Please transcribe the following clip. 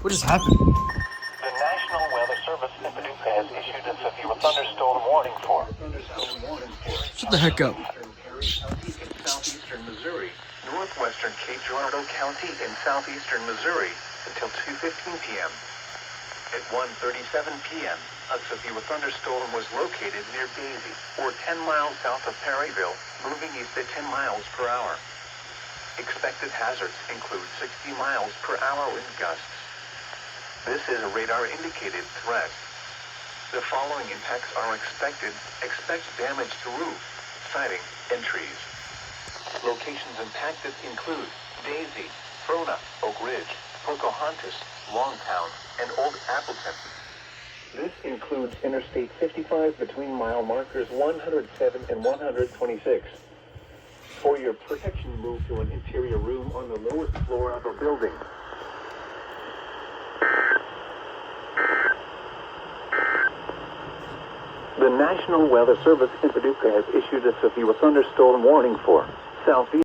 What just happened? The National Weather Service in Paducah has issued a severe thunderstorm warning for Shut the heck up. southeastern Missouri, northwestern KXI42 County in southeastern Missouri until 2:15 p.m. At 1:37 p.m., a severe thunderstorm was located near Daisy, or 10 miles south of Perryville, moving east at 10 miles per hour. Expected hazards include 60 miles per hour wind gusts. This is a radar-indicated threat. The following impacts are expected. Expect damage to roof, siding, and trees. Locations impacted include Daisy, Frona, Oak Ridge, Pocahontas, Longtown, and Old Appleton. This includes Interstate 55 between mile markers 107 and 126. For your protection, move to an interior room on the lowest floor of a building. The National Weather Service in Paducah has issued a severe thunderstorm warning for southeast